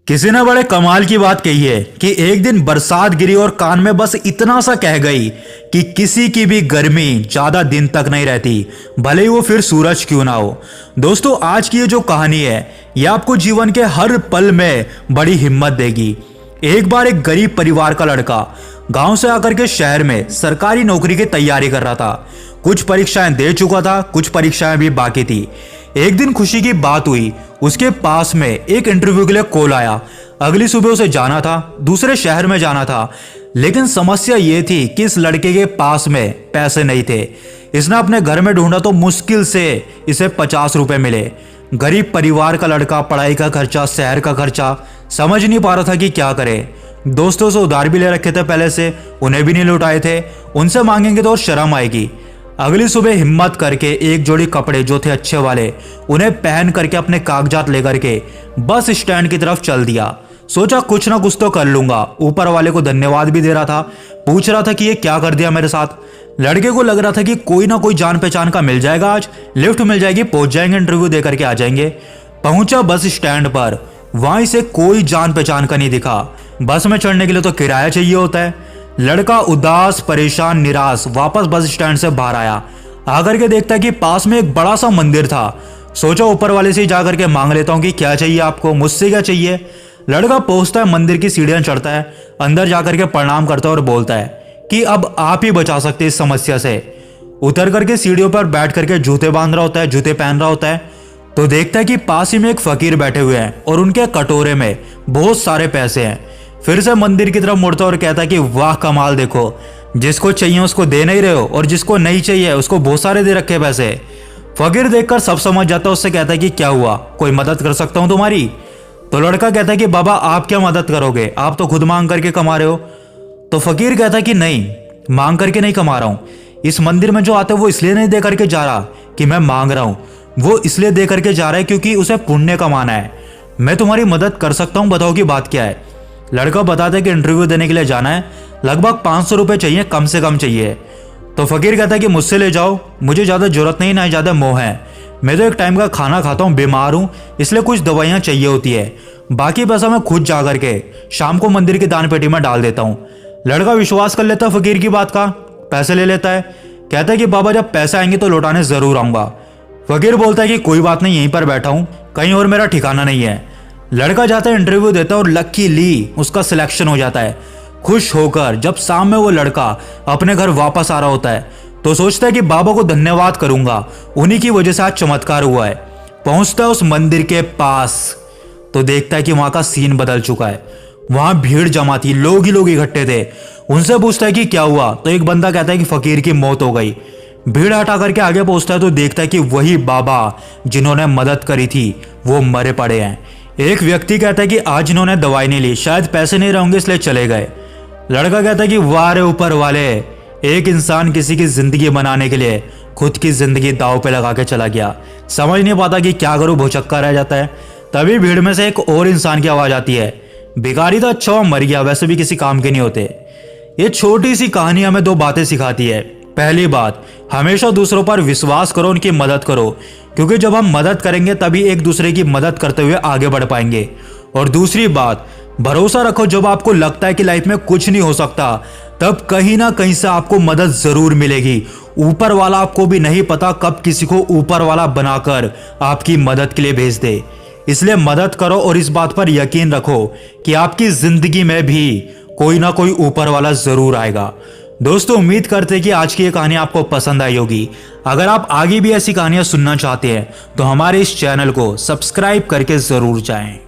किसी ने बड़े कमाल की बात कही है कि एक दिन बरसात गिरी और कान में बस इतना सा कह गई कि किसी की भी गर्मी ज्यादा दिन तक नहीं रहती, भले ही वो फिर सूरज क्यों ना हो। दोस्तों, आज की ये जो कहानी है ये आपको जीवन के हर पल में बड़ी हिम्मत देगी। एक बार एक गरीब परिवार का लड़का गांव से आकर के शहर में सरकारी नौकरी की तैयारी कर रहा था। कुछ परीक्षाएं दे चुका था, कुछ परीक्षाएं भी बाकी थी। एक दिन खुशी की बात हुई, उसके पास में एक इंटरव्यू के लिए कॉल आया। अगली सुबह उसे जाना था, दूसरे शहर में जाना था, लेकिन समस्या ये थी कि इस लड़के के पास में पैसे नहीं थे। इसने अपने घर में ढूंढा तो मुश्किल से इसे 50 रुपए मिले। गरीब परिवार का लड़का, पढ़ाई का खर्चा, शहर का खर्चा, समझ नहीं पा रहा था कि क्या करे। दोस्तों से उधार भी ले रखे थे पहले से, उन्हें भी नहीं लौटाए थे, उनसे मांगेंगे तो और शर्म आएगी। अगली सुबह हिम्मत करके एक जोड़ी कपड़े जो थे अच्छे वाले, उन्हें पहन करके अपने कागजात लेकर के बस स्टैंड की तरफ चल दिया। सोचा कुछ ना कुछ तो कर लूंगा। ऊपर वाले को धन्यवाद भी दे रहा था, पूछ रहा था कि ये क्या कर दिया मेरे साथ। लड़के को लग रहा था कि कोई ना कोई जान पहचान का मिल जाएगा, आज लिफ्ट मिल जाएगी, पहुंच जाएंगे, इंटरव्यू दे करके आ जाएंगे। पहुंचा बस स्टैंड पर, वहां इसे कोई जान पहचान का नहीं दिखा। बस में चढ़ने के लिए तो किराया चाहिए होता है। लड़का उदास, परेशान, निराश वापस बस स्टैंड से बाहर आया। आकर के देखता है कि पास में एक बड़ा सा मंदिर था। सोचा ऊपर वाले से जाकर के मांग लेता हूँ कि क्या चाहिए आपको, मुझसे क्या चाहिए। लड़का पहुंचता है, मंदिर की सीढ़ियां चढ़ता है, अंदर जाकर के प्रणाम करता है और बोलता है कि अब आप ही बचा सकते इस समस्या से। उतर करके सीढ़ियों पर बैठ करके जूते बांध रहा होता है, जूते पहन रहा होता है, तो देखता है कि पास ही में एक फकीर बैठे हुए हैं और उनके कटोरे में बहुत सारे पैसे हैं। फिर से मंदिर की तरफ मुड़ता और कहता है कि वाह कमाल, देखो जिसको चाहिए उसको दे नहीं रहे हो और जिसको नहीं चाहिए उसको बहुत सारे दे रखे पैसे। फकीर देखकर सब समझ जाता है, उससे कहता है कि क्या हुआ, कोई मदद कर सकता हूं तुम्हारी। तो लड़का कहता है कि बाबा आप क्या मदद करोगे, आप तो खुद मांग करके कमा रहे हो। तो फकीर कहता है कि नहीं, मांग करके नहीं कमा रहा हूं। इस मंदिर में जो आते हैं वो इसलिए नहीं दे करके जा रहा कि मैं मांग रहा हूं, वो इसलिए दे करके जा रहा है क्योंकि उसे पुण्य कमाना है। मैं तुम्हारी मदद कर सकता हूं, बताओ कि बात क्या है। लड़का बताता है कि इंटरव्यू देने के लिए जाना है, लगभग 500 रुपए चाहिए, कम से कम चाहिए। तो फकीर कहता है कि मुझसे ले जाओ, मुझे ज़्यादा जरूरत नहीं, ना ज़्यादा मोह है। मैं तो एक टाइम का खाना खाता हूँ, बीमार हूँ, इसलिए कुछ दवाइयाँ चाहिए होती है। बाकी पैसा मैं खुद जा करके शाम को मंदिर की दान पेटी में डाल देता हूँ। लड़का विश्वास कर लेता है फकीर की बात का, पैसे ले लेता है। कहता है कि बाबा जब पैसे आएंगे तो लौटाने जरूर आऊँगा। फकीर बोलता है कि कोई बात नहीं, यहीं पर बैठा हूँ, कहीं और मेरा ठिकाना नहीं है। लड़का जाता है, इंटरव्यू देता है और लकीली उसका सिलेक्शन हो जाता है। खुश होकर जब शाम में वो लड़का अपने घर वापस आ रहा होता है तो सोचता है कि बाबा को धन्यवाद करूंगा, उन्हीं की वजह से आज चमत्कार हुआ है। पहुंचता है उस मंदिर के पास तो देखता है कि वहां का सीन बदल चुका है। वहां भीड़ जमा थी, लोग ही लोग इकट्ठे थे। उनसे पूछता है कि क्या हुआ, तो एक बंदा कहता है कि फकीर की मौत हो गई। भीड़ हटा करके आगे पहुंचता है तो देखता है कि वही बाबा जिन्होंने मदद करी थी वो मरे पड़े हैं। एक व्यक्ति कहता है कि आज इन्होंने दवाई नहीं ली, शायद पैसे नहीं रहेंगे इसलिए चले गए। लड़का कहता है कि वाह रे ऊपर वाले, एक इंसान किसी की जिंदगी बनाने के लिए खुद की जिंदगी दांव पे लगा के चला गया। समझ नहीं पाता कि क्या करूं, भौचक्का रह जाता है। तभी भीड़ में से एक और इंसान की आवाज आती है, भिखारी था, अच्छा मर गया, वैसे भी किसी काम के नहीं होते। ये छोटी सी कहानी हमें 2 बातें सिखाती है। पहली बात, हमेशा दूसरों पर विश्वास करो, उनकी मदद करो, क्योंकि जब हम मदद करेंगे तभी एक दूसरे की मदद करते हुए आगे बढ़ पाएंगे। और दूसरी बात, भरोसा रखो, जब आपको लगता है कि लाइफ में कुछ नहीं हो सकता तब कहीं ना कहीं से आपको मदद जरूर मिलेगी। ऊपर वाला आपको भी नहीं पता कब किसी को ऊपर वाला बनाकर आपकी मदद के लिए भेज दे। इसलिए मदद करो और इस बात पर यकीन रखो कि आपकी जिंदगी में भी कोई ना कोई ऊपर वाला जरूर आएगा। दोस्तों, उम्मीद करते हैं कि आज की ये कहानी आपको पसंद आई होगी। अगर आप आगे भी ऐसी कहानियां सुनना चाहते हैं तो हमारे इस चैनल को सब्सक्राइब करके जरूर जाएं।